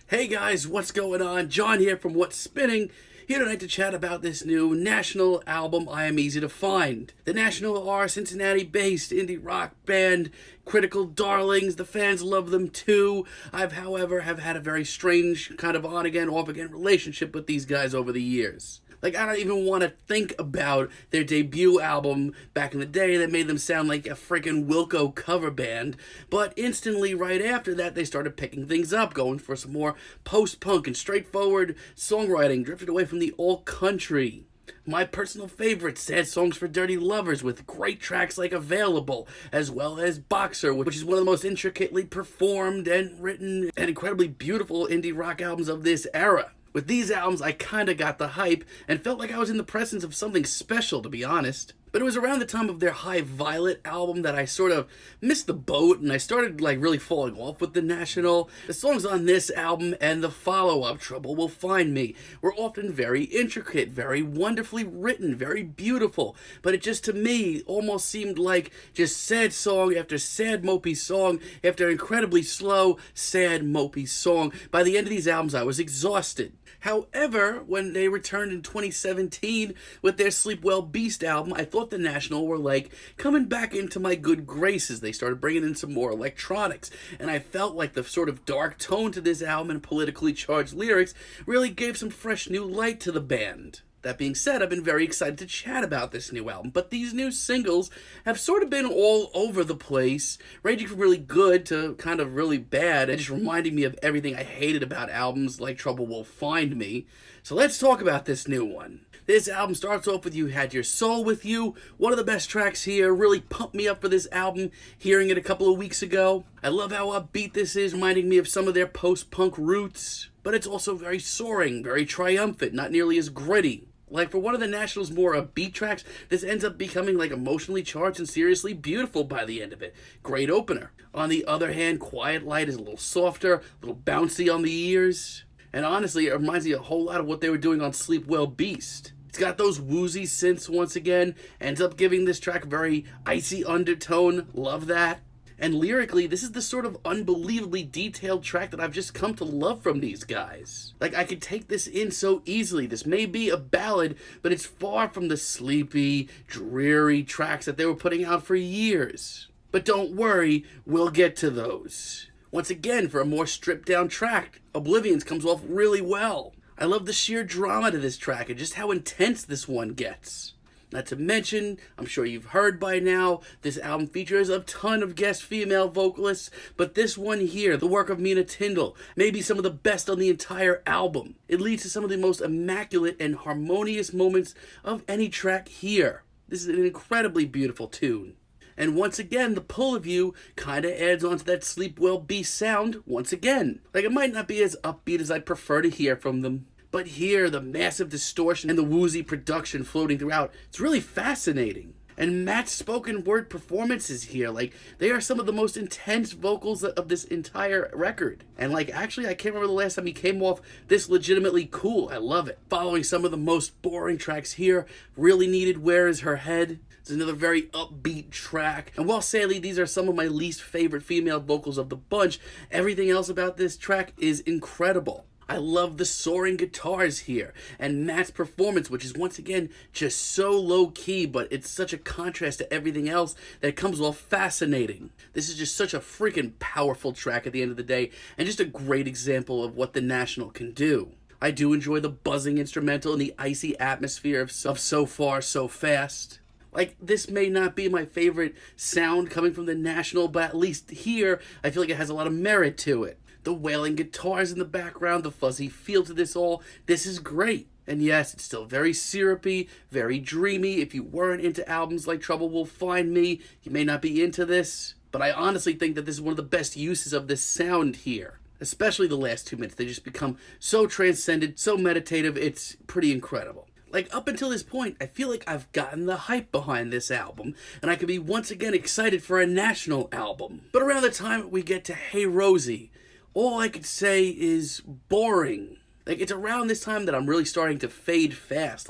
Hey guys, what's going on? John here from What's Spinning, here tonight to chat about this new National album, I Am Easy to Find. The National are Cincinnati-based indie rock band, critical darlings, the fans love them too. However, have had a very strange kind of on-again, off-again relationship with these guys over the years. Like, I don't even want to think about their debut album back in the day that made them sound like a freaking Wilco cover band. But instantly, right after that, they started picking things up, going for some more post-punk and straightforward songwriting, drifted away from the all-country. My personal favorite, Sad Songs for Dirty Lovers, with great tracks like Available, as well as Boxer, which is one of the most intricately performed and written and incredibly beautiful indie rock albums of this era. With these albums, I kinda got the hype and felt like I was in the presence of something special, to be honest. But it was around the time of their High Violet album that I sort of missed the boat and I started really falling off with the National. The songs on this album and the follow-up, Trouble Will Find Me, were often very intricate, very wonderfully written, very beautiful. But it just, to me, almost seemed like just sad song after sad mopey song after incredibly slow, sad mopey song. By the end of these albums, I was exhausted. However, when they returned in 2017 with their Sleep Well Beast album, I thought the National were coming back into my good graces. They started bringing in some more electronics, and I felt like the sort of dark tone to this album and politically charged lyrics really gave some fresh new light to the band. That being said, I've been very excited to chat about this new album, but these new singles have sort of been all over the place, ranging from really good to kind of really bad, and just reminding me of everything I hated about albums like Trouble Will Find Me. So let's talk about this new one. This album starts off with You Had Your Soul With You, one of the best tracks here, really pumped me up for this album, hearing it a couple of weeks ago. I love how upbeat this is, reminding me of some of their post-punk roots, but it's also very soaring, very triumphant, not nearly as gritty. Like, for one of the National's more upbeat tracks, this ends up becoming emotionally charged and seriously beautiful by the end of it. Great opener. On the other hand, Quiet Light is a little softer, a little bouncy on the ears. And honestly, it reminds me a whole lot of what they were doing on Sleep Well Beast. It's got those woozy synths once again, ends up giving this track a very icy undertone. Love that. And lyrically, this is the sort of unbelievably detailed track that I've just come to love from these guys. I could take this in so easily. This may be a ballad, but it's far from the sleepy, dreary tracks that they were putting out for years. But don't worry, we'll get to those. Once again, for a more stripped-down track, Oblivions comes off really well. I love the sheer drama to this track and just how intense this one gets. Not to mention, I'm sure you've heard by now, this album features a ton of guest female vocalists, but this one here, the work of Mina Tindall, may be some of the best on the entire album. It leads to some of the most immaculate and harmonious moments of any track here. This is an incredibly beautiful tune. And once again, the Pull of You kinda adds on to that Sleep Well Beast sound once again. It might not be as upbeat as I'd prefer to hear from them, but here, the massive distortion and the woozy production floating throughout, it's really fascinating. And Matt's spoken word performances here, they are some of the most intense vocals of this entire record. And actually, I can't remember the last time he came off this legitimately cool. I love it. Following some of the most boring tracks here, really needed Where Is Her Head. It's another very upbeat track. And while sadly these are some of my least favorite female vocals of the bunch, everything else about this track is incredible. I love the soaring guitars here, and Matt's performance, which is once again just so low-key, but it's such a contrast to everything else that it comes off fascinating. This is just such a freaking powerful track at the end of the day, and just a great example of what the National can do. I do enjoy the buzzing instrumental and the icy atmosphere of So Far, So Fast. This may not be my favorite sound coming from the National, but at least here, I feel like it has a lot of merit to it. The wailing guitars in the background, the fuzzy feel to this all, this is great. And yes, it's still very syrupy, very dreamy. If you weren't into albums like Trouble Will Find Me, you may not be into this. But I honestly think that this is one of the best uses of this sound here. Especially the last 2 minutes. They just become so transcendent, so meditative, it's pretty incredible. Up until this point, I feel like I've gotten the hype behind this album, and I could be once again excited for a National album. But around the time we get to Hey Rosie, all I could say is boring. It's around this time that I'm really starting to fade fast.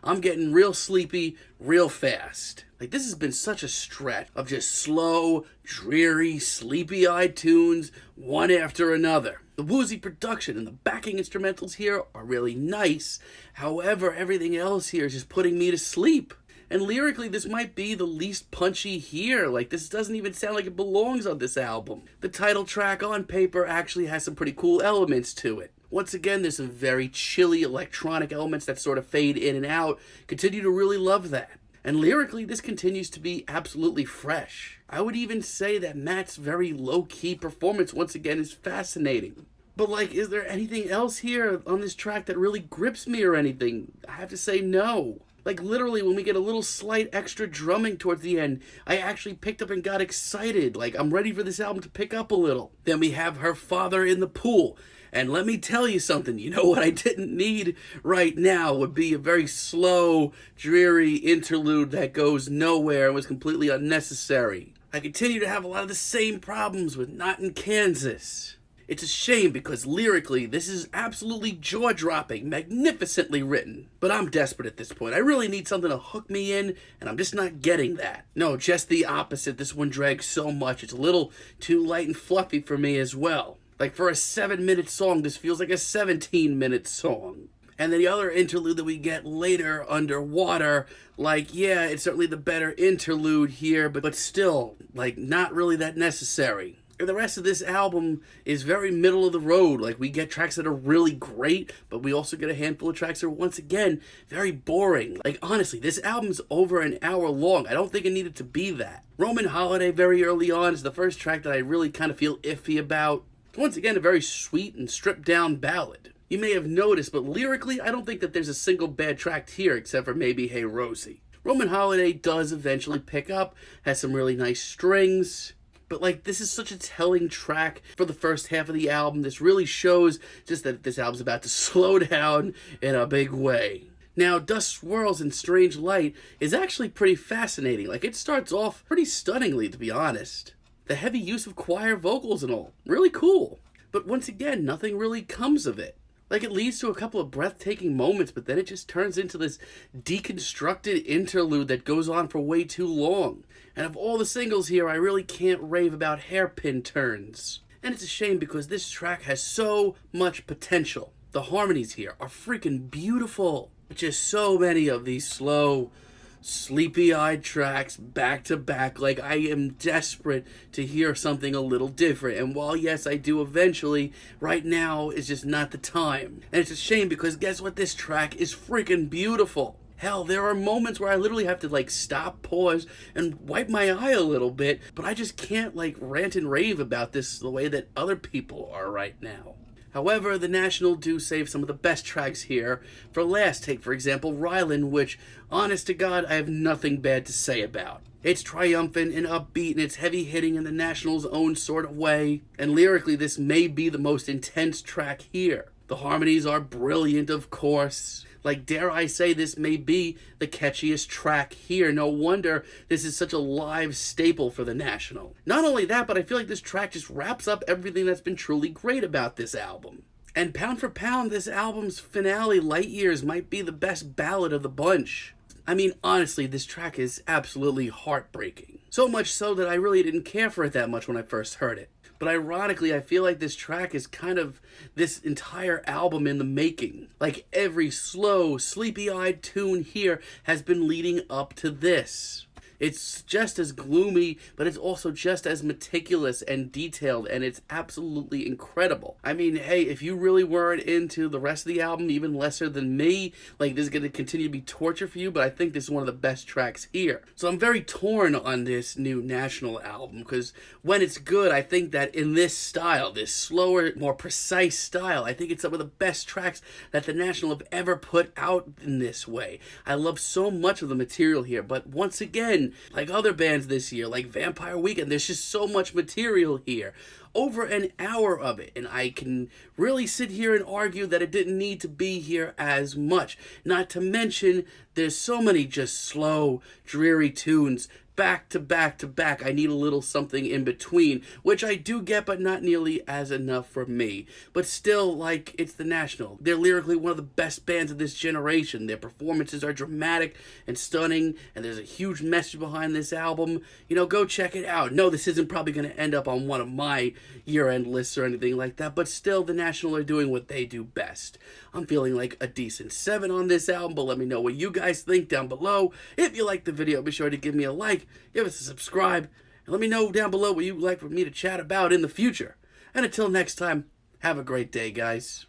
I'm getting real sleepy real fast. This has been such a stretch of just slow, dreary, sleepy-eyed tunes, one after another. The woozy production and the backing instrumentals here are really nice. However, everything else here is just putting me to sleep. And lyrically, this might be the least punchy here. Like, this doesn't even sound like it belongs on this album. The title track on paper actually has some pretty cool elements to it. Once again, there's some very chilly electronic elements that sort of fade in and out. Continue to really love that. And lyrically, this continues to be absolutely fresh. I would even say that Matt's very low-key performance, once again, is fascinating. But, like, is there anything else here on this track that really grips me or anything? I have to say no. Like, literally, when we get a little slight extra drumming towards the end, I actually picked up and got excited. Like, I'm ready for this album to pick up a little. Then we have Her Father in the Pool. And let me tell you something, you know what I didn't need right now would be a very slow, dreary interlude that goes nowhere and was completely unnecessary. I continue to have a lot of the same problems with Not in Kansas. It's a shame because lyrically, this is absolutely jaw-dropping, magnificently written. But I'm desperate at this point. I really need something to hook me in, and I'm just not getting that. No, just the opposite. This one drags so much. It's a little too light and fluffy for me as well. Like, for a 7-minute song, this feels like a 17-minute song. And then the other interlude that we get later, Underwater, like, yeah, it's certainly the better interlude here, but still, like, not really that necessary. The rest of this album is very middle of the road. Like, we get tracks that are really great, but we also get a handful of tracks that are, once again, very boring. Like, honestly, this album's over an hour long. I don't think it needed to be that. Roman Holiday very early on is the first track that I really kind of feel iffy about. Once again, a very sweet and stripped-down ballad. You may have noticed, but lyrically, I don't think that there's a single bad track here, except for maybe Hey Rosie. Roman Holiday does eventually pick up, has some really nice strings. But, like, this is such a telling track for the first half of the album. This really shows just that this album's about to slow down in a big way. Now, Dust Swirls in Strange Light is actually pretty fascinating. Like, it starts off pretty stunningly, to be honest. The heavy use of choir vocals and all. Really cool. But once again, nothing really comes of it. Like, it leads to a couple of breathtaking moments, but then it just turns into this deconstructed interlude that goes on for way too long. And of all the singles here, I really can't rave about Hairpin Turns. And it's a shame because this track has so much potential. The harmonies here are freaking beautiful. Just so many of these slow, sleepy-eyed tracks back to back. Like, I am desperate to hear something a little different. And while, yes, I do eventually, right now is just not the time. And it's a shame because guess what? This track is freaking beautiful. Hell, there are moments where I literally have to, like, stop, pause, and wipe my eye a little bit, but I just can't, like, rant and rave about this the way that other people are right now. However, the National do save some of the best tracks here for last. Take, for example, Rylan, which, honest to God, I have nothing bad to say about. It's triumphant and upbeat, and it's heavy-hitting in the National's own sort of way, and lyrically, this may be the most intense track here. The harmonies are brilliant, of course. Like, dare I say, this may be the catchiest track here. No wonder this is such a live staple for the National. Not only that, but I feel like this track just wraps up everything that's been truly great about this album. And pound for pound, this album's finale, Light Years, might be the best ballad of the bunch. I mean, honestly, this track is absolutely heartbreaking. So much so that I really didn't care for it that much when I first heard it. But ironically, I feel like this track is kind of this entire album in the making. Like, every slow, sleepy-eyed tune here has been leading up to this. It's just as gloomy, but it's also just as meticulous and detailed, and it's absolutely incredible. I mean, hey, if you really weren't into the rest of the album, even lesser than me, like, this is going to continue to be torture for you, but I think this is one of the best tracks here. So I'm very torn on this new National album, because when it's good, I think that in this style, this slower, more precise style, I think it's some of the best tracks that the National have ever put out in this way. I love so much of the material here, but once again, like other bands this year, like Vampire Weekend, there's just so much material here. Over an hour of it, and I can really sit here and argue that it didn't need to be here as much. Not to mention, there's so many just slow, dreary tunes back to back to back. I need a little something in between, which I do get, but not nearly as enough for me. But still, like, it's the National. They're lyrically one of the best bands of this generation. Their performances are dramatic and stunning, and there's a huge message behind this album. You know, go check it out. No, this isn't probably going to end up on one of my year-end lists or anything like that, but still, the National are doing what they do best. I'm feeling like a decent 7 on this album, but let me know what you guys think down below. If you liked the video, be sure to give me a like, give us a subscribe, and let me know down below what you'd like for me to chat about in the future. And until next time, have a great day, guys.